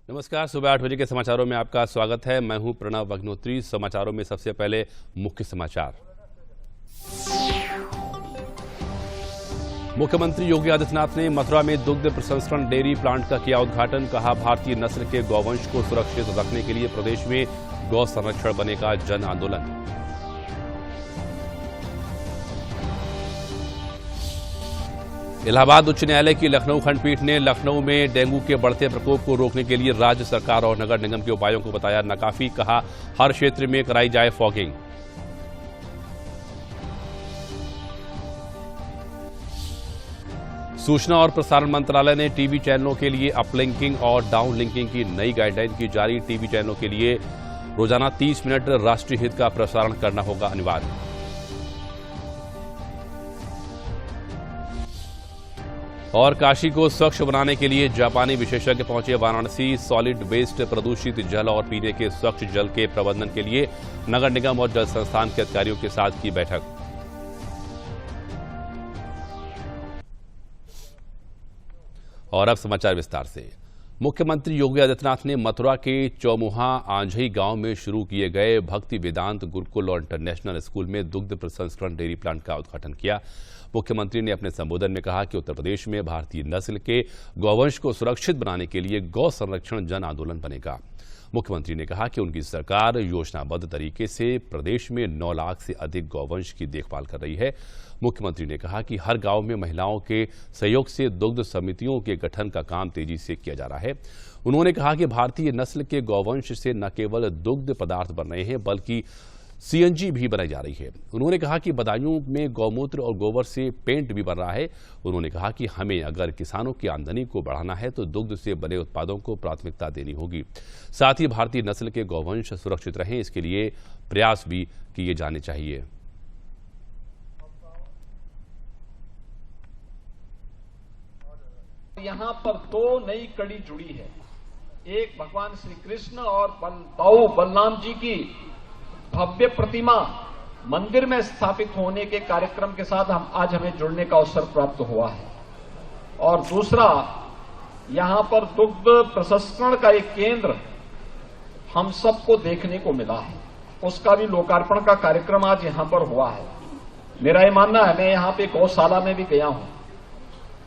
नमस्कार। सुबह 8 बजे के समाचारों में आपका स्वागत है। मैं हूं प्रणव अग्निहोत्री। समाचारों में सबसे पहले मुख्य समाचार। मुख्यमंत्री योगी आदित्यनाथ ने मथुरा में दुग्ध प्रसंस्करण डेयरी प्लांट का किया उद्घाटन। कहा, भारतीय नस्ल के गौवंश को सुरक्षित रखने के लिए प्रदेश में गौ संरक्षण बनेगा जन आंदोलन। इलाहाबाद उच्च न्यायालय की लखनऊ खंडपीठ ने लखनऊ में डेंगू के बढ़ते प्रकोप को रोकने के लिए राज्य सरकार और नगर निगम के उपायों को बताया नाकाफी। कहा, हर क्षेत्र में कराई जाए फॉगिंग। सूचना और प्रसारण मंत्रालय ने टीवी चैनलों के लिए अपलिंकिंग और डाउनलिंकिंग की नई गाइडलाइन की जारी। टीवी चैनलों के लिए रोजाना 30 मिनट राष्ट्रीय हित का प्रसारण करना होगा अनिवार्य। और काशी को स्वच्छ बनाने के लिए जापानी विशेषज्ञ पहुंचे वाराणसी। सॉलिड वेस्ट, प्रदूषित जल और पीने के स्वच्छ जल के प्रबंधन के लिए नगर निगम और जल संस्थान के अधिकारियों के साथ की बैठक। और अब समाचार विस्तार से। मुख्यमंत्री योगी आदित्यनाथ ने मथुरा के चौमुहा आंझई गांव में शुरू किए गए भक्ति वेदांत गुरुकुल और इंटरनेशनल स्कूल में दुग्ध प्रसंस्करण डेयरी प्लांट का उद्घाटन किया। मुख्यमंत्री ने अपने संबोधन में कहा कि उत्तर प्रदेश में भारतीय नस्ल के गौवंश को सुरक्षित बनाने के लिए गौ संरक्षण जन आंदोलन बनेगा। मुख्यमंत्री ने कहा कि उनकी सरकार योजनाबद्ध तरीके से प्रदेश में 9 लाख से अधिक गौवंश की देखभाल कर रही है। मुख्यमंत्री ने कहा कि हर गांव में महिलाओं के सहयोग से दुग्ध समितियों के गठन का काम तेजी से किया जा रहा है। उन्होंने कहा कि भारतीय नस्ल के गौवंश से न केवल दुग्ध पदार्थ बन रहे हैं बल्कि सीएनजी भी बनाई जा रही है। उन्होंने कहा कि बदायूं में गौमूत्र और गोबर से पेंट भी बन रहा है। उन्होंने कहा कि हमें अगर किसानों की आमदनी को बढ़ाना है तो दुग्ध से बने उत्पादों को प्राथमिकता देनी होगी। साथ ही भारतीय नस्ल के गौवंश सुरक्षित रहें, इसके लिए प्रयास भी किए जाने चाहिए। यहाँ पर 2 नई कड़ी जुड़ी है। एक भगवान श्री कृष्ण और ताऊ बलराम जी की भव्य प्रतिमा मंदिर में स्थापित होने के कार्यक्रम के साथ आज हमें जुड़ने का अवसर प्राप्त हुआ है। और दूसरा, यहां पर दुग्ध प्रसंस्करण का एक केंद्र हम सबको देखने को मिला है। उसका भी लोकार्पण का कार्यक्रम आज यहां पर हुआ है। मेरा ये मानना है, मैं यहां पे गौशाला में भी गया हूं,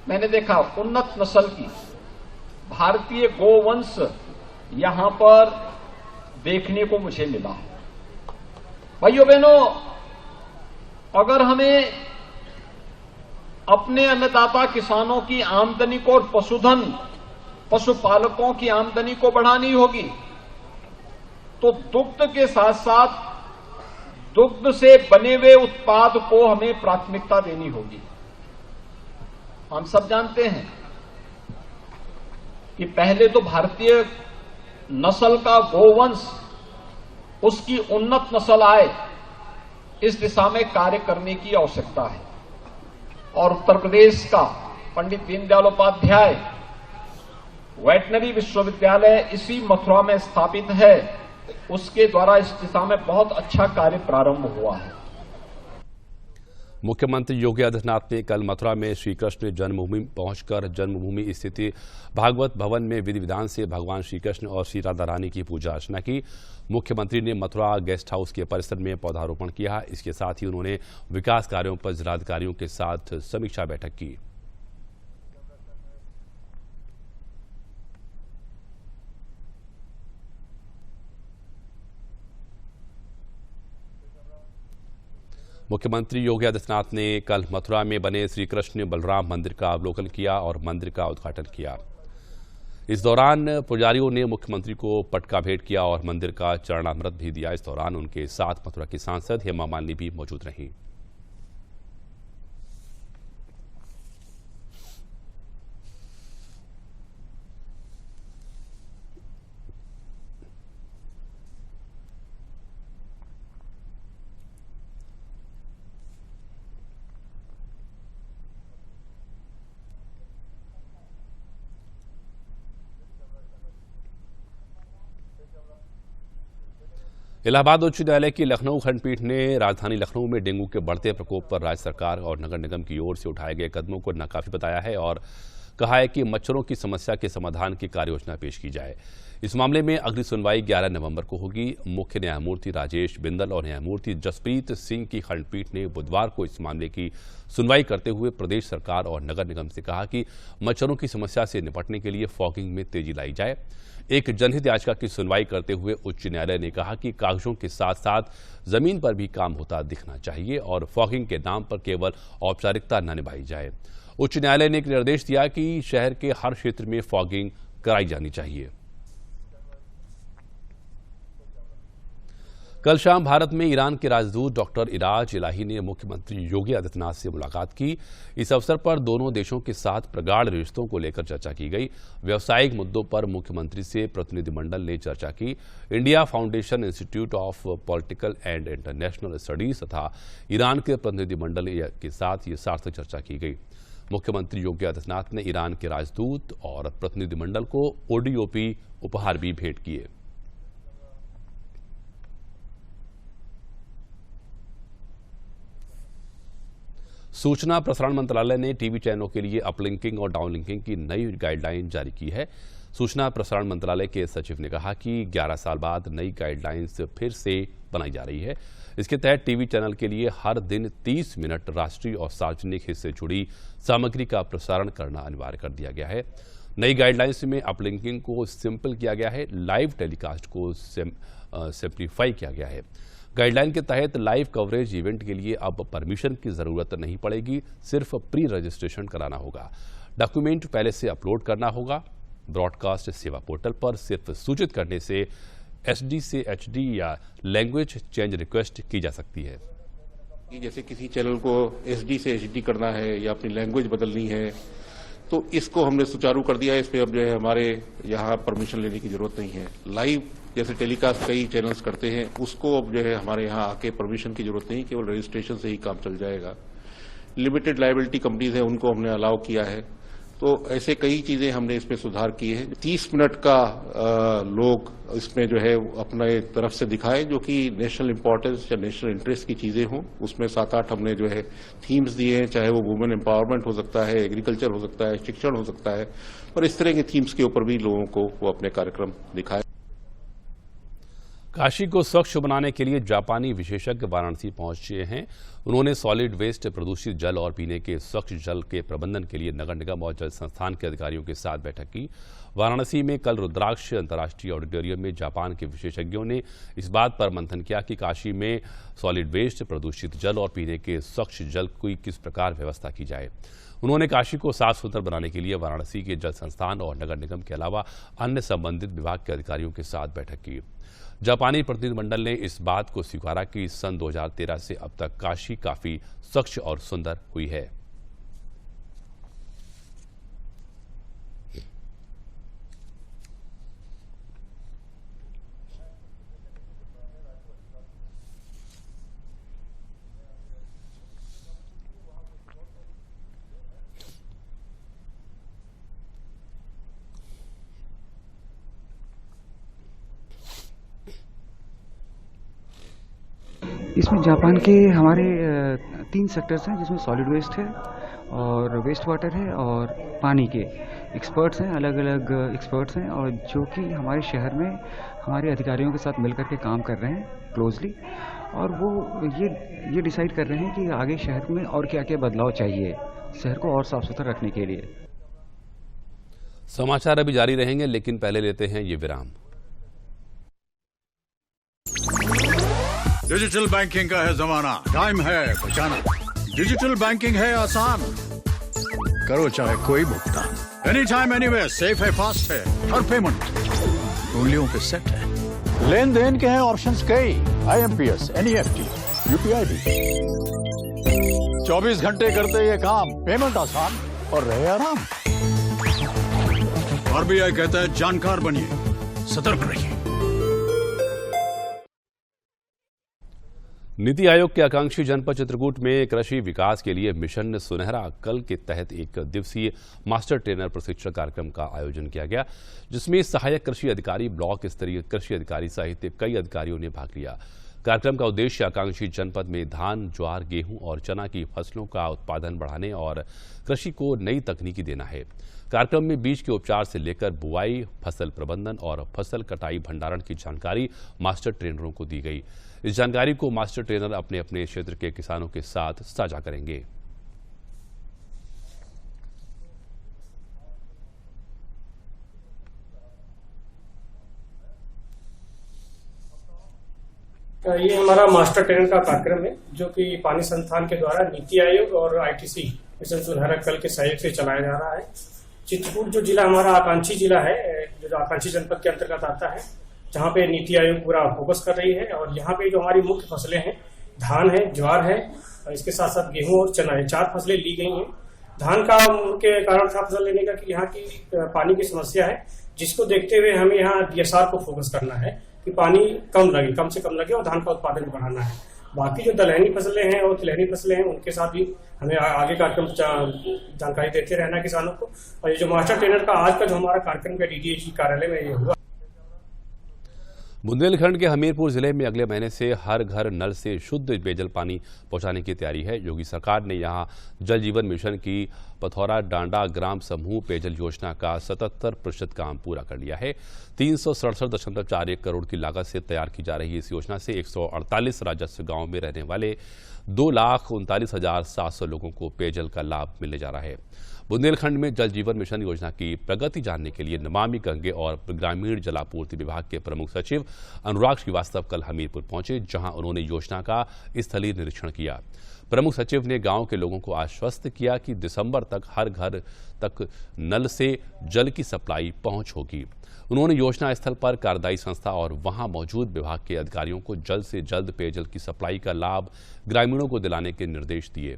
मैंने देखा उन्नत नस्ल की भारतीय गोवंश यहां पर देखने को मुझे मिला है। भाइयों बहनों, अगर हमें अपने अन्नदाता किसानों की आमदनी को और पशुधन पशुपालकों की आमदनी को बढ़ानी होगी तो दुग्ध के साथ साथ दुग्ध से बने हुए उत्पाद को हमें प्राथमिकता देनी होगी। हम सब जानते हैं कि पहले तो भारतीय नस्ल का गोवंश उसकी उन्नत नस्ल आए, इस दिशा में कार्य करने की आवश्यकता है। और उत्तर प्रदेश का पंडित दीनदयाल उपाध्याय वेटनरी विश्वविद्यालय इसी मथुरा में स्थापित है, उसके द्वारा इस दिशा में बहुत अच्छा कार्य प्रारंभ हुआ है। मुख्यमंत्री योगी आदित्यनाथ ने कल मथुरा में श्री कृष्ण जन्मभूमि पहुंचकर जन्मभूमि स्थित भागवत भवन में विधि विधान से भगवान श्री कृष्ण और श्री राधा रानी की पूजा अर्चना की। मुख्यमंत्री ने मथुरा गेस्ट हाउस के परिसर में पौधारोपण किया। इसके साथ ही उन्होंने विकास कार्यों पर जिलाधिकारियों के साथ समीक्षा बैठक की। मुख्यमंत्री योगी आदित्यनाथ ने कल मथुरा में बने श्री कृष्ण बलराम मंदिर का अवलोकन किया और मंदिर का उद्घाटन किया। इस दौरान पुजारियों ने मुख्यमंत्री को पटका भेंट किया और मंदिर का चरणामृत भी दिया। इस दौरान उनके साथ मथुरा की सांसद हेमा मालिनी भी मौजूद रहीं। इलाहाबाद उच्च न्यायालय की लखनऊ खंडपीठ ने राजधानी लखनऊ में डेंगू के बढ़ते प्रकोप पर राज्य सरकार और नगर निगम की ओर से उठाए गए कदमों को नाकाफी बताया है और कहा है कि मच्छरों की समस्या के समाधान की कार्ययोजना पेश की जाए। इस मामले में अगली सुनवाई 11 नवंबर को होगी। मुख्य न्यायमूर्ति राजेश बिंदल और न्यायमूर्ति जसप्रीत सिंह की खंडपीठ ने बुधवार को इस मामले की सुनवाई करते हुए प्रदेश सरकार और नगर निगम से कहा कि मच्छरों की समस्या से निपटने के लिए फॉगिंग में तेजी लाई जाए। एक जनहित याचिका की सुनवाई करते हुए उच्च न्यायालय ने कहा कि कागजों के साथ साथ जमीन पर भी काम होता दिखना चाहिए और फॉगिंग के नाम पर केवल औपचारिकता न निभाई जाए। उच्च न्यायालय ने एक निर्देश दिया कि शहर के हर क्षेत्र में फॉगिंग कराई जानी चाहिए। कल शाम भारत में ईरान के राजदूत डॉक्टर इराज इलाही ने मुख्यमंत्री योगी आदित्यनाथ से मुलाकात की। इस अवसर पर दोनों देशों के साथ प्रगाढ़ रिश्तों को लेकर चर्चा की गई। व्यावसायिक मुद्दों पर मुख्यमंत्री से प्रतिनिधिमंडल ने चर्चा की। India foundation institute of political and international studies तथा ईरान के प्रतिनिधिमंडल के साथ ये सार्थक चर्चा की गई। मुख्यमंत्री योगी आदित्यनाथ ने ईरान के राजदूत और प्रतिनिधिमंडल को ओडीओपी उपहार भी भेंट किए। सूचना प्रसारण मंत्रालय ने टीवी चैनलों के लिए अपलिंकिंग और डाउनलिंकिंग की नई गाइडलाइन जारी की है। सूचना प्रसारण मंत्रालय के सचिव ने कहा कि 11 साल बाद नई गाइडलाइंस फिर से बनाई जा रही है। इसके तहत टीवी चैनल के लिए हर दिन 30 मिनट राष्ट्रीय और सार्वजनिक हित से जुड़ी सामग्री का प्रसारण करना अनिवार्य कर दिया गया है। नई गाइडलाइंस में अपलिंकिंग को सिंपल किया गया है, लाइव टेलीकास्ट को सिंप्लीफाई किया गया है। गाइडलाइन के तहत लाइव कवरेज इवेंट के लिए अब परमिशन की जरूरत नहीं पड़ेगी, सिर्फ प्री रजिस्ट्रेशन कराना होगा। डॉक्यूमेंट पहले से अपलोड करना होगा। ब्रॉडकास्ट सेवा पोर्टल पर सिर्फ सूचित करने से SD से HD या लैंग्वेज चेंज रिक्वेस्ट की जा सकती है। जैसे किसी चैनल को SD से HD करना है या अपनी लैंग्वेज बदलनी है तो इसको हमने सुचारू कर दिया है। इस पे अब जो है हमारे यहाँ परमिशन लेने की जरूरत नहीं है। लाइव जैसे टेलीकास्ट कई चैनल्स करते हैं उसको अब जो है हमारे यहाँ आके परमिशन की जरूरत नहीं, केवल रजिस्ट्रेशन से ही काम चल जाएगा। लिमिटेड लायबिलिटी कंपनीज हैं उनको हमने अलाउ किया है। तो ऐसे कई चीजें हमने इसमें सुधार किए हैं। 30 मिनट का लोग इसमें जो है अपने तरफ से दिखाए जो कि नेशनल इंपॉर्टेंस या नेशनल इंटरेस्ट की चीजें हों। उसमें 7-8 हमने जो है थीम्स दिए हैं, चाहे वो वुमेन एम्पावरमेंट हो सकता है, एग्रीकल्चर हो सकता है, शिक्षण हो सकता है, और इस तरह के थीम्स के ऊपर भी लोगों को वो अपने कार्यक्रम दिखाए। काशी को स्वच्छ बनाने के लिए जापानी विशेषज्ञ वाराणसी पहुंचे हैं। उन्होंने सॉलिड वेस्ट, प्रदूषित जल और पीने के स्वच्छ जल के प्रबंधन के लिए नगर निगम और जल संस्थान के अधिकारियों के साथ बैठक की। वाराणसी में कल रुद्राक्ष अंतर्राष्ट्रीय ऑडिटोरियम में जापान के विशेषज्ञों ने इस बात पर मंथन किया कि काशी में सॉलिड वेस्ट, प्रदूषित जल और पीने के स्वच्छ जल की किस प्रकार व्यवस्था की जाए। उन्होंने काशी को साफ सुथरा बनाने के लिए वाराणसी के जल संस्थान और नगर निगम के अलावा अन्य संबंधित विभाग के अधिकारियों के साथ बैठक की। जापानी प्रतिनिधिमंडल ने इस बात को स्वीकारा कि सन 2013 से अब तक काशी काफी स्वच्छ और सुंदर हुई है। इसमें जापान के हमारे 3 सेक्टर्स हैं जिसमें सॉलिड वेस्ट है और वेस्ट वाटर है और पानी के एक्सपर्ट्स हैं, अलग अलग एक्सपर्ट्स हैं, और जो कि हमारे शहर में हमारे अधिकारियों के साथ मिलकर के काम कर रहे हैं क्लोजली, और वो ये डिसाइड कर रहे हैं कि आगे शहर में और क्या क्या बदलाव चाहिए शहर को और साफ सुथरा रखने के लिए। समाचार अभी जारी रहेंगे, लेकिन पहले लेते हैं ये विराम। डिजिटल बैंकिंग का है जमाना, टाइम है बचाना। डिजिटल बैंकिंग है आसान, करो चाहे कोई भुगतान, एनी टाइम एनीवेयर, सेफ है, फास्ट है, हर पेमेंट उंगलियों पे सेट है। लेन देन के हैं ऑप्शंस कई, IMPS, NEFT, UPI भी। 24 घंटे करते ये काम, पेमेंट आसान और रहे आराम। RBI कहता है जानकार बनिए, सतर्क रहिए। नीति आयोग के आकांक्षी जनपद चित्रकूट में कृषि विकास के लिए मिशन सुनहरा कल के तहत 1 दिवसीय मास्टर ट्रेनर प्रशिक्षण कार्यक्रम का आयोजन किया गया, जिसमें सहायक कृषि अधिकारी, ब्लॉक स्तरीय कृषि अधिकारी सहित कई अधिकारियों ने भाग लिया। कार्यक्रम का उद्देश्य आकांक्षी जनपद में धान, ज्वार, गेहूं और चना की फसलों का उत्पादन बढ़ाने और कृषि को नई तकनीकी देना है। कार्यक्रम में बीज के उपचार से लेकर बुआई, फसल प्रबंधन और फसल कटाई भंडारण की जानकारी मास्टर ट्रेनरों को दी गई। इस जानकारी को मास्टर ट्रेनर अपने अपने क्षेत्र के किसानों के साथ साझा करेंगे। ये हमारा मास्टर ट्रेनर का कार्यक्रम है जो कि पानी संस्थान के द्वारा नीति आयोग और आईटीसी मिशन सुधारक कल के सहयोग से चलाया जा रहा है। चित्रकूट जो जिला हमारा आकांक्षी जिला है, जो आकांक्षी जनपद के अंतर्गत आता है, जहाँ पे नीति आयोग पूरा फोकस कर रही है। और यहाँ पे जो हमारी मुख्य फसलें हैं, धान है, ज्वार है, इसके साथ साथ गेहूं और चना है, 4 फसलें ली गई हैं। धान का मुख्य कारण था फसल लेने का कि यहाँ की पानी की समस्या है, जिसको देखते हुए हमें यहाँ डीएसआर को फोकस करना है कि पानी कम लगे, कम से कम लगे और धान का उत्पादन बढ़ाना है। बाकी जो दलहनी फसलें हैं और तिलहनी फसलें हैं, उनके साथ भी हमें आगे कार्यक्रम जानकारी देते रहना किसानों को। और ये जो मास्टर ट्रेनर का आज का जो हमारा कार्यक्रम का डीडीएची कार्यालय में ये हुआ। बुंदेलखंड के हमीरपुर जिले में अगले महीने से हर घर नल से शुद्ध पेयजल पानी पहुंचाने की तैयारी है। योगी सरकार ने यहां जल जीवन मिशन की पथौरा डांडा ग्राम समूह पेयजल योजना का 77% काम पूरा कर लिया है। 367.41 करोड़ की लागत से तैयार की जा रही इस योजना से 148 राजस्व गांव में रहने वाले 2,39,700 लोगों को पेयजल का लाभ मिलने जा रहा है। बुंदेलखंड में जल जीवन मिशन योजना की प्रगति जानने के लिए नमामि गंगे और ग्रामीण जलापूर्ति विभाग के प्रमुख सचिव अनुराग श्रीवास्तव कल हमीरपुर पहुंचे, जहां उन्होंने योजना का स्थलीय निरीक्षण किया। प्रमुख सचिव ने गांव के लोगों को आश्वस्त किया कि दिसंबर तक हर घर तक नल से जल की सप्लाई पहुंच होगी। उन्होंने योजना स्थल पर कार्यदायी संस्था और वहां मौजूद विभाग के अधिकारियों को जल्द से जल्द पेयजल की सप्लाई का लाभ ग्रामीणों को दिलाने के निर्देश दिए।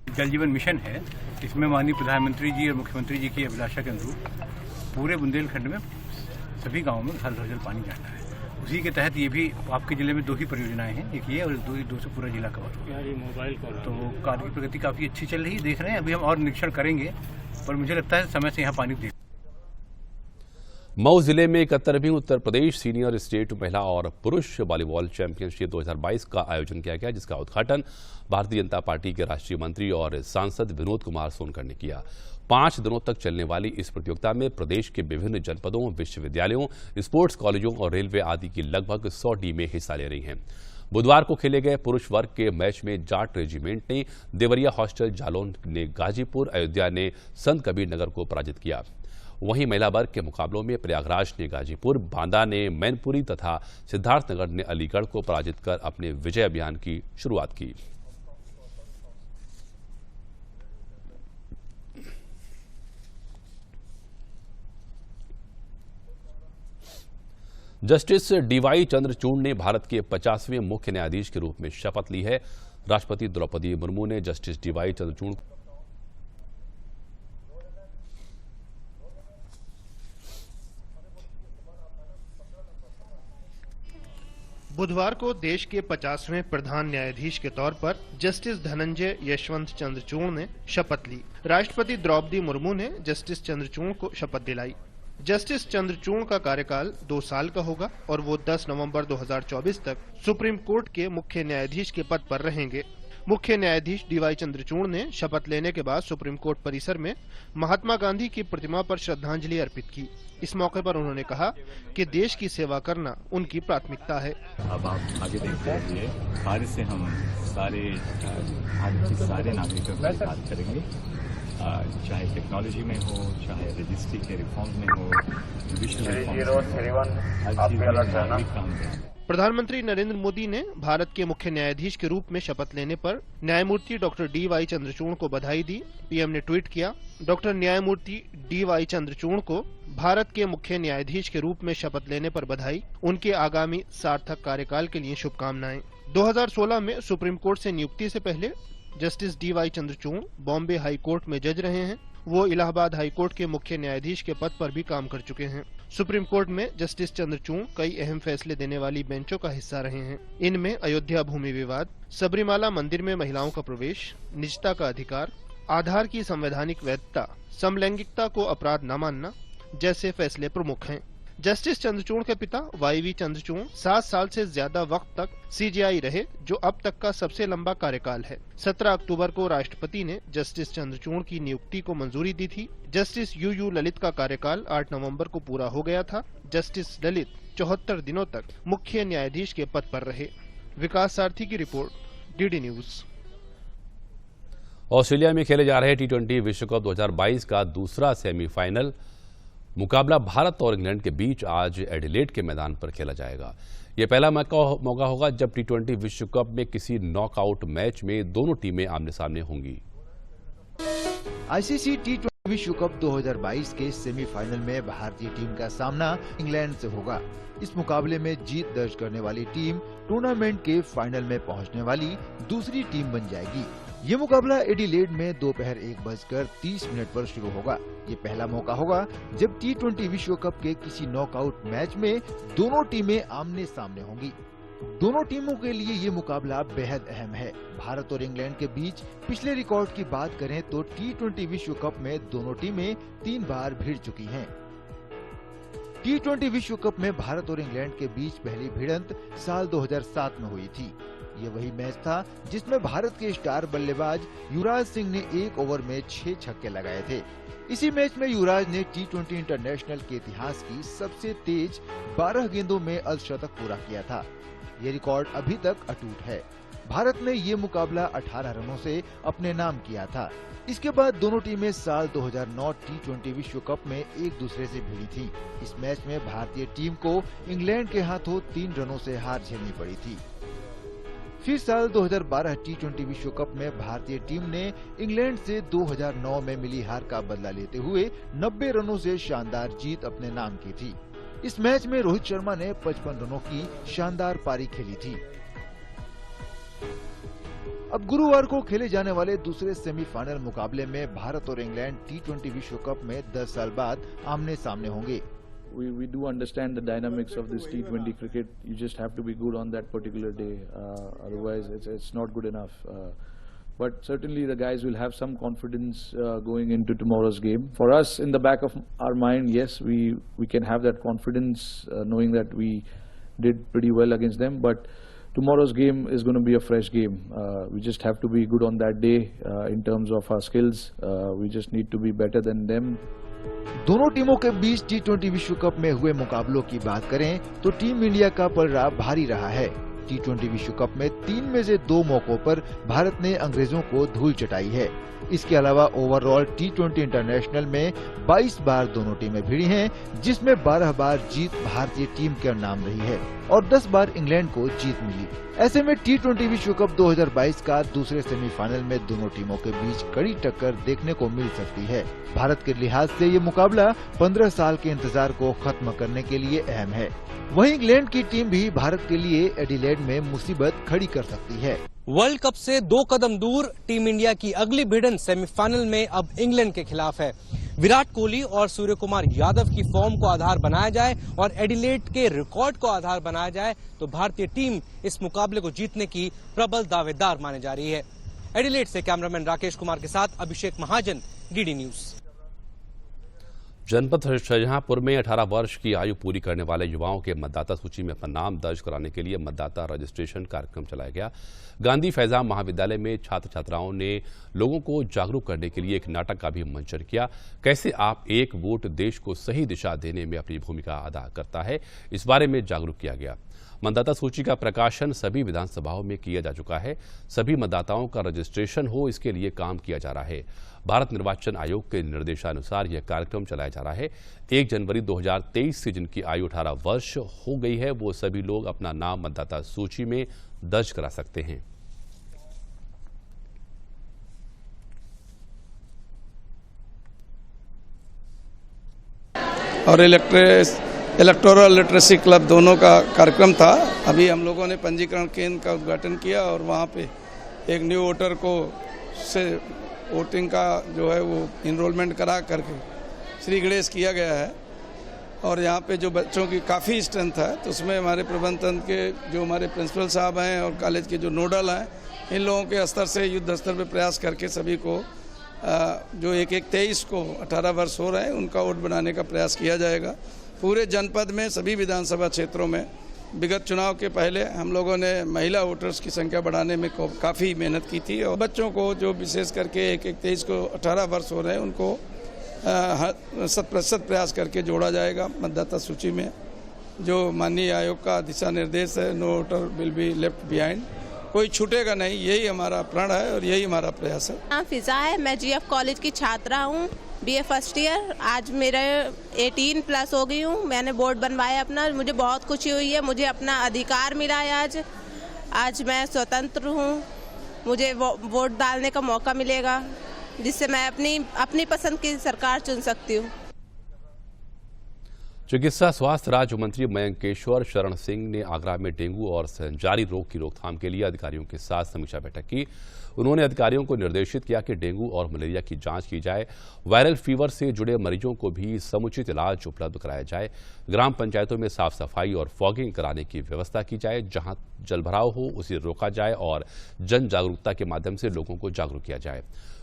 जल जीवन मिशन है, इसमें माननीय प्रधानमंत्री जी और मुख्यमंत्री जी की अभिलाषा के अनुरूप पूरे बुंदेलखंड में सभी गांवों में घर घर जल पानी जाना है। उसी के तहत ये भी आपके जिले में 2 ही परियोजनाएं हैं, एक ये और 2 से पूरा जिला कवर हो गया। मोबाइल तो कार्य की प्रगति काफी अच्छी चल रही है, देख रहे हैं। अभी हम और निरीक्षण करेंगे, पर मुझे लगता है समय से यहाँ पानी दे। मऊ जिले में 71वीं उत्तर प्रदेश सीनियर स्टेट महिला और पुरुष वॉलीबॉल चैंपियनशिप 2022 का आयोजन किया गया, जिसका उद्घाटन भारतीय जनता पार्टी के राष्ट्रीय मंत्री और सांसद विनोद कुमार सोनकर ने किया। 5 दिनों तक चलने वाली इस प्रतियोगिता में प्रदेश के विभिन्न जनपदों, विश्वविद्यालयों, स्पोर्ट्स कॉलेजों और रेलवे आदि की लगभग 100 टीमें हिस्सा ले रही हैं। बुधवार को खेले गए पुरुष वर्ग के मैच में जाट रेजिमेंट ने देवरिया हॉस्टल जालौन ने गाजीपुर, अयोध्या ने संत कबीर नगर को पराजित किया। वहीं महिला वर्ग के मुकाबलों में प्रयागराज ने गाजीपुर, बांदा ने मैनपुरी तथा सिद्धार्थनगर ने अलीगढ़ को पराजित कर अपने विजय अभियान की शुरुआत की। जस्टिस डीवाई चंद्रचूड़ ने भारत के 50वें मुख्य न्यायाधीश के रूप में शपथ ली है। राष्ट्रपति द्रौपदी मुर्मू ने जस्टिस डीवाई चंद्रचूड़ बुधवार को देश के 50वें प्रधान न्यायाधीश के तौर पर जस्टिस धनंजय यशवंत चंद्रचूड़ ने शपथ ली। राष्ट्रपति द्रौपदी मुर्मू ने जस्टिस चंद्रचूड़ को शपथ दिलाई। जस्टिस चंद्रचूड़ का कार्यकाल 2 साल का होगा और वो 10 नवंबर 2024 तक सुप्रीम कोर्ट के मुख्य न्यायाधीश के पद पर रहेंगे। मुख्य न्यायाधीश डीवाई चंद्रचूड़ ने शपथ लेने के बाद सुप्रीम कोर्ट परिसर में महात्मा गांधी की प्रतिमा पर श्रद्धांजलि अर्पित की। इस मौके पर उन्होंने कहा कि देश की सेवा करना उनकी प्राथमिकता है। अब आप आगे देखते रहिए, आज से हम सारे भारत के सारे नागरिकों के साथ बात करेंगे, चाहे टेक्नोलॉजी में हो, चाहे रजिस्ट्री के रिफॉर्म में हो, जुडिशल रिफॉर्म में। प्रधानमंत्री नरेंद्र मोदी ने भारत के मुख्य न्यायाधीश के रूप में शपथ लेने पर न्यायमूर्ति डॉक्टर डीवाई चंद्रचूड़ को बधाई दी। पीएम ने ट्वीट किया, डॉक्टर न्यायमूर्ति डीवाई चंद्रचूड़ को भारत के मुख्य न्यायाधीश के रूप में शपथ लेने पर बधाई, उनके आगामी सार्थक कार्यकाल के लिए शुभकामनाएं। 2016 में सुप्रीम कोर्ट से नियुक्ति से पहले justice DY Chandrachud Bombay high court में जज रहे हैं। वो इलाहाबाद हाई कोर्ट के मुख्य न्यायाधीश के पद पर भी काम कर चुके हैं। सुप्रीम कोर्ट में जस्टिस चंद्रचूड़ कई अहम फैसले देने वाली बेंचों का हिस्सा रहे हैं। इनमें अयोध्या भूमि विवाद, सबरीमाला मंदिर में महिलाओं का प्रवेश, निजता का अधिकार, आधार की संवैधानिक वैधता, समलैंगिकता को अपराध न मानना जैसे फैसले प्रमुख हैं। जस्टिस चंद्रचूड़ के पिता वाईवी चंद्रचूड़ 7 साल से ज्यादा वक्त तक सीजेआई रहे, जो अब तक का सबसे लंबा कार्यकाल है। 17 अक्टूबर को राष्ट्रपति ने जस्टिस चंद्रचूड़ की नियुक्ति को मंजूरी दी थी। जस्टिस यूयू ललित का कार्यकाल 8 नवंबर को पूरा हो गया था। जस्टिस ललित 74 दिनों तक मुख्य न्यायाधीश के पद पर रहे। विकास सारथी की रिपोर्ट, डीडी न्यूज। ऑस्ट्रेलिया में खेले जा रहे T20 विश्व कप 2022 का दूसरा सेमीफाइनल मुकाबला भारत और इंग्लैंड के बीच आज एडिलेड के मैदान पर खेला जाएगा। यह पहला मौका होगा जब T20 विश्व कप में किसी नॉकआउट मैच में दोनों टीमें आमने सामने होंगी। आईसीसी T20 विश्व कप 2022 के सेमीफाइनल में भारतीय टीम का सामना इंग्लैंड से होगा। इस मुकाबले में जीत दर्ज करने वाली टीम टूर्नामेंट के फाइनल में पहुंचने वाली दूसरी टीम बन जाएगी। ये मुकाबला एडिलेड में दोपहर 1:30 पर शुरू होगा। ये पहला मौका होगा जब T20 विश्व कप के किसी नॉकआउट मैच में दोनों टीमें आमने सामने होंगी। दोनों टीमों के लिए ये मुकाबला बेहद अहम है। भारत और इंग्लैंड के बीच पिछले रिकॉर्ड की बात करें तो T20 विश्व कप में दोनों टीमें 3 बार भिड़ चुकी हैं। T20 विश्व कप में भारत और इंग्लैंड के बीच पहली भिड़ंत साल 2007 में हुई थी। ये वही मैच था जिसमें भारत के स्टार बल्लेबाज युवराज सिंह ने 1 ओवर में 6 छक्के लगाए थे। इसी मैच में युवराज ने T20 इंटरनेशनल के इतिहास की सबसे तेज 12 गेंदों में अर्धशतक पूरा किया था। ये रिकॉर्ड अभी तक अटूट है। भारत ने ये मुकाबला 18 रनों से अपने नाम किया था। इसके बाद दोनों टीमें साल 2009 T20 विश्व कप में एक दूसरे से भिड़ी थी। इस मैच में भारतीय टीम को इंग्लैंड के हाथों 3 रनों से हार झेलनी पड़ी थी। फिर साल 2012 T20 विश्व कप में भारतीय टीम ने इंग्लैंड से 2009 में मिली हार का बदला लेते हुए 90 रनों से शानदार जीत अपने नाम की थी। इस मैच में रोहित शर्मा ने 55 रनों की शानदार पारी खेली थी। अब गुरुवार को खेले जाने वाले दूसरे सेमीफाइनल मुकाबले में भारत और इंग्लैंड T20 विश्व कप में 10 साल बाद आमने सामने होंगे। We do understand the dynamics of this T20 cricket. You just have to be good on that particular day, otherwise it's not good enough. But certainly the guys will have some confidence going into tomorrow's game. For us, in the back of our mind, yes, we can have that confidence knowing that we did pretty well against them. But tomorrow's game is going to be a fresh game. We just have to be good on that day in terms of our skills. We just need to be better than them. दोनों टीमों के बीच T20 विश्व cup में हुए मुकाबलों की बात करें तो टीम इंडिया का पलड़ा भारी रहा है। T20 विश्व कप में 3 में से 2 मौकों पर भारत ने अंग्रेजों को धूल चटाई है। इसके अलावा ओवरऑल T20 इंटरनेशनल में 22 बार दोनों टीमें भिड़ी हैं, जिसमें 12 बार जीत भारतीय टीम के नाम रही है और 10 बार इंग्लैंड को जीत मिली। ऐसे में T20 विश्व कप 2022 का दूसरे सेमीफाइनल में दोनों टीमों के बीच कड़ी टक्कर देखने को मिल सकती है। भारत के लिहाज से ये मुकाबला 15 साल के इंतजार को खत्म करने के लिए अहम है। वहीं इंग्लैंड की टीम भी भारत के लिए एडिलेड में मुसीबत खड़ी कर सकती है। वर्ल्ड कप से 2 कदम दूर टीम इंडिया की अगली भिड़ंत सेमीफाइनल में अब इंग्लैंड के खिलाफ है। विराट कोहली और सूर्य कुमार यादव की फॉर्म को आधार बनाया जाए और एडिलेड के रिकॉर्ड को आधार बनाया जाए तो भारतीय टीम इस मुकाबले को जीतने की प्रबल दावेदार मानी जा रही है। एडिलेड से कैमरामैन राकेश कुमार के साथ अभिषेक महाजन, डीडी न्यूज। जनपद शाहजहांपुर में 18 वर्ष की आयु पूरी करने वाले युवाओं के मतदाता सूची में अपना नाम दर्ज कराने के लिए मतदाता रजिस्ट्रेशन कार्यक्रम चलाया गया। गांधी फैजाम महाविद्यालय में छात्र छात्राओं ने लोगों को जागरूक करने के लिए एक नाटक का भी मंचन किया। कैसे आप एक वोट देश को सही दिशा देने में अपनी भूमिका अदा करता है, इस बारे में जागरूक किया गया। मतदाता सूची का प्रकाशन सभी विधानसभाओं में किया जा चुका है। सभी मतदाताओं का रजिस्ट्रेशन हो, इसके लिए काम किया जा रहा है। भारत निर्वाचन आयोग के निर्देशानुसार यह कार्यक्रम चलाया जा रहा है। 1 जनवरी 2023 से जिनकी आयु 18 वर्ष हो गई है, वो सभी लोग अपना नाम मतदाता सूची में दर्ज करा सकते हैं। और इलेक्टोरल लिटरेसी क्लब दोनों का कार्यक्रम था। अभी हम लोगों ने पंजीकरण केंद्र का उद्घाटन किया और वहाँ पे एक न्यू वोटर को से वोटिंग का जो है वो इनरोलमेंट करा करके श्री गणेश किया गया है। और यहाँ पे जो बच्चों की काफ़ी स्ट्रेंथ है, तो उसमें हमारे प्रबंधन के जो हमारे प्रिंसिपल साहब हैं और कॉलेज के जो नोडल हैं, इन लोगों के स्तर से युद्ध स्तर पे प्रयास करके सभी को जो 1-1-23 को 18 वर्ष हो रहे हैं उनका वोट बनाने का प्रयास किया जाएगा। पूरे जनपद में सभी विधानसभा क्षेत्रों में विगत चुनाव के पहले हम लोगों ने महिला वोटर्स की संख्या बढ़ाने में काफ़ी मेहनत की थी और बच्चों को जो विशेष करके 23 को 18 वर्ष हो रहे हैं उनको 100% प्रयास करके जोड़ा जाएगा मतदाता सूची में। जो माननीय आयोग का दिशा निर्देश है, no voter will be left behind, कोई छूटेगा नहीं, यही हमारा प्रण है और यही हमारा प्रयास है। नाम फिजा है, मैं GF कॉलेज की छात्रा हूँ, BA फर्स्ट ईयर। आज मेरे 18+ हो गई हूँ। मैंने बोर्ड बनवाया अपना, मुझे बहुत खुशी हुई है। मुझे अपना अधिकार मिला है आज मैं स्वतंत्र हूँ। मुझे वोट डालने का मौका मिलेगा जिससे मैं अपनी पसंद की सरकार चुन सकती हूँ। चिकित्सा स्वास्थ्य राज्य मंत्री मयंकेश्वर शरण सिंह ने आगरा में डेंगू और संचारी रोग की रोकथाम के लिए अधिकारियों के साथ समीक्षा बैठक की। उन्होंने अधिकारियों को निर्देशित किया कि डेंगू और मलेरिया की जांच की जाए, वायरल फीवर से जुड़े मरीजों को भी समुचित इलाज उपलब्ध कराया जाए, ग्राम पंचायतों में साफ सफाई और फॉगिंग कराने की व्यवस्था की जाए, जहां जलभराव हो उसे रोका जाए और जन जागरूकता के माध्यम से लोगों को जागरूक किया जाए।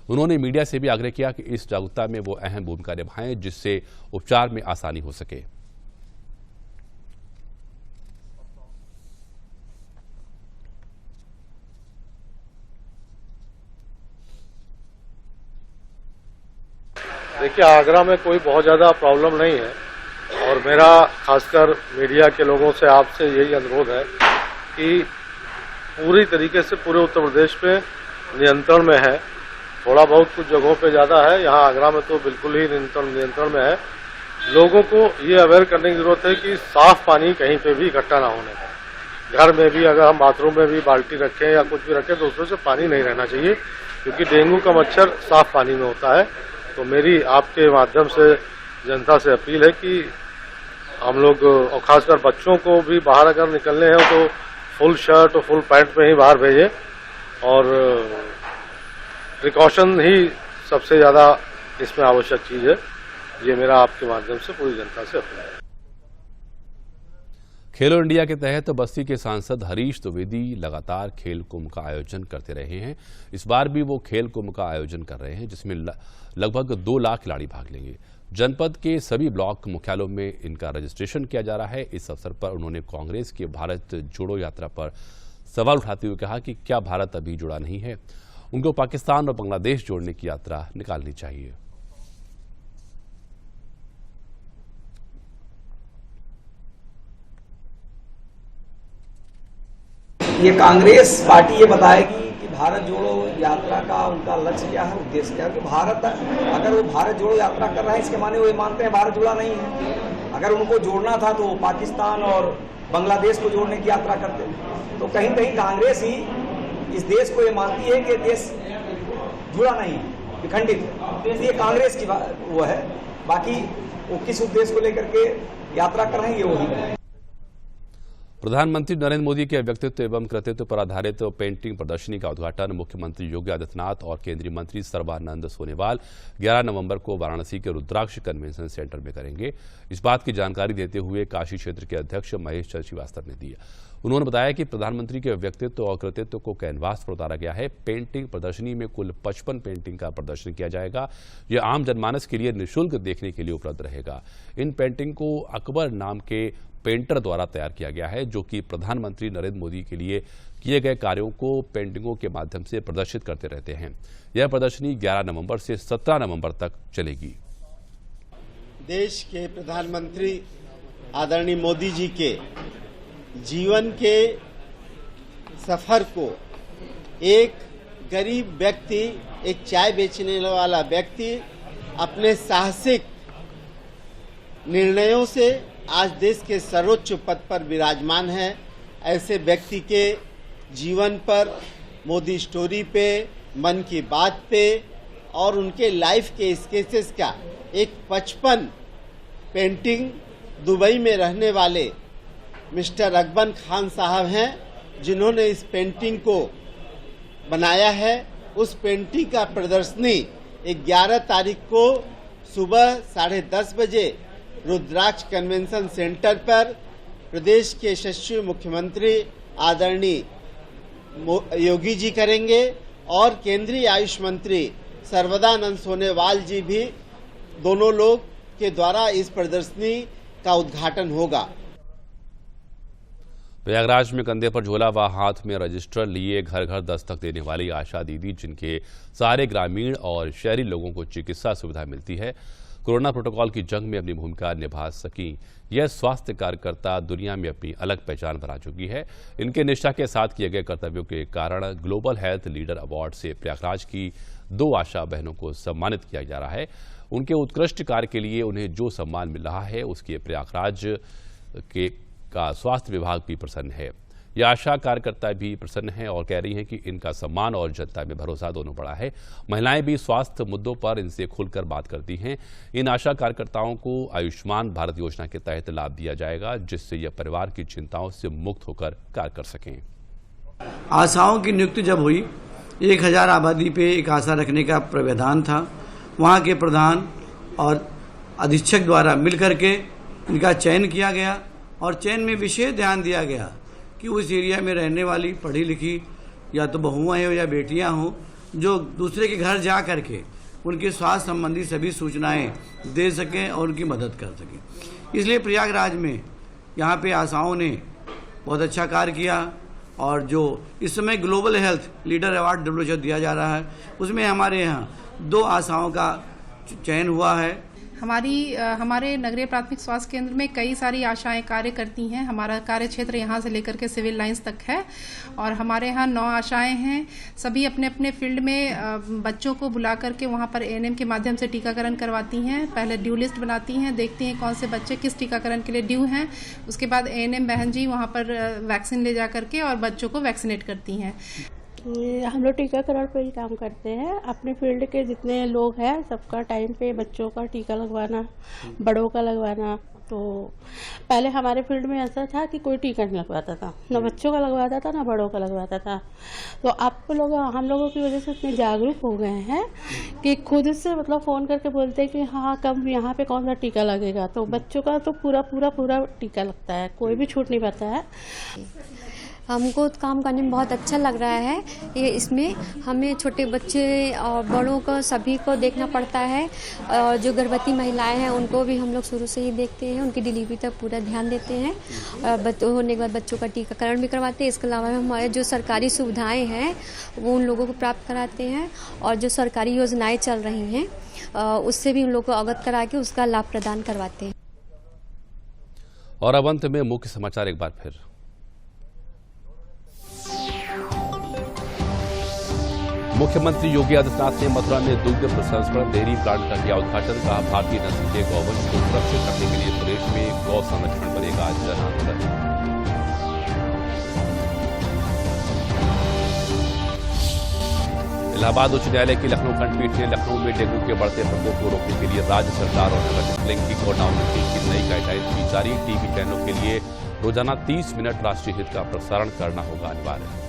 उन्होंने मीडिया से भी आग्रह किया कि इस जागरूकता में वो अहम भूमिका निभाएं जिससे उपचार में आसानी हो सके। देखिए, आगरा में कोई बहुत ज़्यादा प्रॉब्लम नहीं है और मेरा खासकर मीडिया के लोगों से आपसे यही अनुरोध है कि पूरी तरीके से पूरे उत्तर प्रदेश में नियंत्रण में है। थोड़ा बहुत कुछ जगहों पे ज़्यादा है, यहाँ आगरा में तो बिल्कुल ही नियंत्रण में है। लोगों को ये अवेयर करने की जरूरत है कि साफ पानी कहीं पे भी इकट्ठा ना होने का। घर में भी अगर हम बाथरूम में भी बाल्टी रखें या कुछ भी रखें तो उसमें से पानी नहीं रहना चाहिए, क्योंकि डेंगू का मच्छर साफ पानी में होता है। तो मेरी आपके माध्यम से जनता से अपील है कि हम लोग, और खासकर बच्चों को भी बाहर अगर निकलने हैं तो फुल शर्ट और फुल पैंट में ही बाहर भेजें और प्रिकॉशन ही सबसे ज़्यादा इसमें आवश्यक चीज़ है। ये मेरा आपके माध्यम से पूरी जनता से अपील है। खेलो इंडिया के तहत बस्ती के सांसद हरीश द्विवेदी लगातार खेल कुंभ का आयोजन करते रहे हैं। इस बार भी वो खेल कुंभ का आयोजन कर रहे हैं जिसमें लगभग 2 लाख खिलाड़ी भाग लेंगे। जनपद के सभी ब्लॉक मुख्यालयों में इनका रजिस्ट्रेशन किया जा रहा है। इस अवसर पर उन्होंने कांग्रेस की भारत जोड़ो यात्रा पर सवाल उठाते हुए कहा कि क्या भारत अभी जुड़ा नहीं है, उनको पाकिस्तान और बांग्लादेश जोड़ने की यात्रा निकालनी चाहिए। ये कांग्रेस पार्टी ये बताएगी कि भारत जोड़ो यात्रा का उनका लक्ष्य क्या है, उद्देश्य क्या है। कि भारत, अगर वो भारत जोड़ो यात्रा कर रहे हैं इसके माने वो ये मानते हैं भारत जुड़ा नहीं है। अगर उनको जोड़ना था तो पाकिस्तान और बांग्लादेश को जोड़ने की यात्रा करते। तो कहीं कहीं कांग्रेस ही इस देश को ये मानती है कि देश जुड़ा नहीं है, विखंडित है। ये कांग्रेस की वो है। बाकी वो किस उद्देश्य को लेकर के यात्रा कर रहे हैं ये वही है। प्रधानमंत्री नरेंद्र मोदी के व्यक्तित्व एवं कृतित्व पर आधारित पेंटिंग प्रदर्शनी का उद्घाटन मुख्यमंत्री योगी आदित्यनाथ और केंद्रीय मंत्री सर्बानंद सोनोवाल 11 नवंबर को वाराणसी के रुद्राक्ष कन्वेंशन सेंटर में करेंगे। इस बात की जानकारी देते हुए काशी क्षेत्र के अध्यक्ष महेश चंद्र श्रीवास्तव ने दी। उन्होंने बताया कि प्रधानमंत्री के व्यक्तित्व और कृतित्व को कैनवास पर उतारा गया है। पेंटिंग प्रदर्शनी में कुल 55 पेंटिंग का प्रदर्शन किया जाएगा। यह आम जनमानस के लिए निःशुल्क देखने के लिए उपलब्ध रहेगा। इन पेंटिंग को अकबर नाम के पेंटर द्वारा तैयार किया गया है, जो कि प्रधानमंत्री नरेंद्र मोदी के लिए किए गए कार्यों को पेंटिंगों के माध्यम से प्रदर्शित करते रहते हैं। यह प्रदर्शनी 11 नवंबर से 17 नवंबर तक चलेगी। देश के प्रधानमंत्री आदरणीय मोदी जी के जीवन के सफर को एक गरीब व्यक्ति, एक चाय बेचने वाला व्यक्ति अपने साहसिक निर्णयों से आज देश के सर्वोच्च पद पर विराजमान है। ऐसे व्यक्ति के जीवन पर, मोदी स्टोरी पे, मन की बात पे और उनके लाइफ के स्केचेस का एक 55 पेंटिंग दुबई में रहने वाले मिस्टर अकबर खान साहब हैं, जिन्होंने इस पेंटिंग को बनाया है। उस पेंटिंग का प्रदर्शनी 11 तारीख को सुबह 10:30 बजे रुद्राक्ष कन्वेंशन सेंटर पर प्रदेश के यशस्वी मुख्यमंत्री आदरणीय योगी जी करेंगे और केंद्रीय आयुष मंत्री सर्बानंद सोनोवाल जी भी, दोनों लोग के द्वारा इस प्रदर्शनी का उद्घाटन होगा। प्रयागराज में कंधे पर झोला व हाथ में रजिस्टर लिए घर घर दस्तक देने वाली आशा दीदी, जिनके सारे ग्रामीण और शहरी लोगों को चिकित्सा सुविधा मिलती है, कोरोना प्रोटोकॉल की जंग में अपनी भूमिका निभा सकी। यह स्वास्थ्य कार्यकर्ता दुनिया में अपनी अलग पहचान बना चुकी है। इनके निष्ठा के साथ किए गए कर्तव्यों के कारण ग्लोबल हेल्थ लीडर अवार्ड से प्रयागराज की 2 आशा बहनों को सम्मानित किया जा रहा है। उनके उत्कृष्ट कार्य के लिए उन्हें जो सम्मान मिल रहा है उसके प्रयागराज का स्वास्थ्य विभाग भी प्रसन्न है। यह आशा कार्यकर्ता भी प्रसन्न है और कह रही हैं कि इनका सम्मान और जनता में भरोसा दोनों बढ़ा है। महिलाएं भी स्वास्थ्य मुद्दों पर इनसे खुलकर बात करती हैं। इन आशा कार्यकर्ताओं को आयुष्मान भारत योजना के तहत लाभ दिया जाएगा, जिससे यह परिवार की चिंताओं से मुक्त होकर कार्य कर सकें। आशाओं की नियुक्ति जब हुई, 1000 आबादी पे एक आशा रखने का प्रावधान था। वहाँ के प्रधान और अधीक्षक द्वारा मिलकर के इनका चयन किया गया और चयन में विशेष ध्यान दिया गया कि उस एरिया में रहने वाली पढ़ी लिखी या तो बहुआं हो या बेटियां हों, जो दूसरे के घर जा करके उनके स्वास्थ्य संबंधी सभी सूचनाएं दे सकें और उनकी मदद कर सकें। इसलिए प्रयागराज में यहाँ पे आशाओं ने बहुत अच्छा कार्य किया और जो इस समय global health leader award WHO दिया जा रहा है, उसमें हमारे यहाँ 2 आशाओं का चयन हुआ है। हमारे नगरीय प्राथमिक स्वास्थ्य केंद्र में कई सारी आशाएं कार्य करती हैं। हमारा कार्य क्षेत्र यहाँ से लेकर के सिविल लाइंस तक है और हमारे यहाँ 9 आशाएं हैं। सभी अपने अपने फील्ड में बच्चों को बुला करके वहाँ पर ANM के माध्यम से टीकाकरण करवाती हैं। पहले ड्यू लिस्ट बनाती हैं, देखती हैं कौन से बच्चे किस टीकाकरण के लिए ड्यू हैं। उसके बाद ANM बहन जी वहाँ पर वैक्सीन ले जा करके और बच्चों को वैक्सीनेट करती हैं। हम लोग टीकाकरण पर ही काम करते हैं। अपने फील्ड के जितने लोग हैं सबका टाइम पे बच्चों का टीका लगवाना, बड़ों का लगवाना। तो पहले हमारे फील्ड में ऐसा था कि कोई टीका नहीं लगवाता था, ना बच्चों का लगवाता था ना बड़ों का लगवाता था। तो अब हम लोगों की वजह से इतने जागरूक हो गए हैं कि खुद से मतलब फ़ोन करके बोलते हैं कि हाँ कब यहाँ पे कौन सा टीका लगेगा। तो बच्चों का तो पूरा टीका लगता है, कोई भी छूट नहीं पाता है। हमको काम करने में बहुत अच्छा लग रहा है। ये इसमें हमें छोटे बच्चे और बड़ों को सभी को देखना पड़ता है और जो गर्भवती महिलाएं हैं उनको भी हम लोग शुरू से ही देखते हैं, उनकी डिलीवरी तक पूरा ध्यान देते हैं। होने के बाद बच्चों का टीकाकरण भी करवाते हैं। इसके अलावा हमारे जो सरकारी सुविधाएं हैं वो उन लोगों को प्राप्त कराते हैं और जो सरकारी योजनाएं चल रही हैं उससे भी उन लोगों को अवगत करा के उसका लाभ प्रदान करवाते हैं। और अब अंत में मुख्य समाचार एक बार फिर। मुख्यमंत्री योगी आदित्यनाथ ने मथुरा में दुग्ध प्रसंस्करण डेयरी प्लांट का किया उद्घाटन। कहा भारतीय नस्ल के गौवंश को सुरक्षित रखने के लिए प्रदेश में गौ संरक्षण बनेगा जन आंदोलन। इलाहाबाद उच्च न्यायालय की लखनऊ खंडपीठ ने लखनऊ में डेंगू के बढ़ते प्रकोप को रोकने के लिए राज्य सरकार और नगर निगम की लॉकडाउन की नई गाइडलाइन की जारी। टीवी चैनलों के लिए रोजाना 30 मिनट राष्ट्रीय हित का प्रसारण करना होगा अनिवार्य।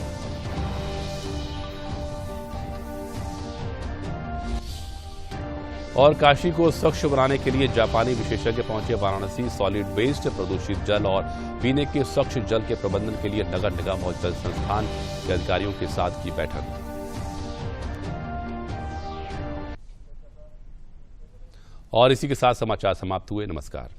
और काशी को स्वच्छ बनाने के लिए जापानी विशेषज्ञ पहुंचे वाराणसी। सॉलिड वेस्ट, प्रदूषित जल और पीने के स्वच्छ जल के प्रबंधन के लिए नगर निगम और जल संस्थान के अधिकारियों के साथ की बैठक। और इसी के साथ समाचार समाप्त हुए। नमस्कार।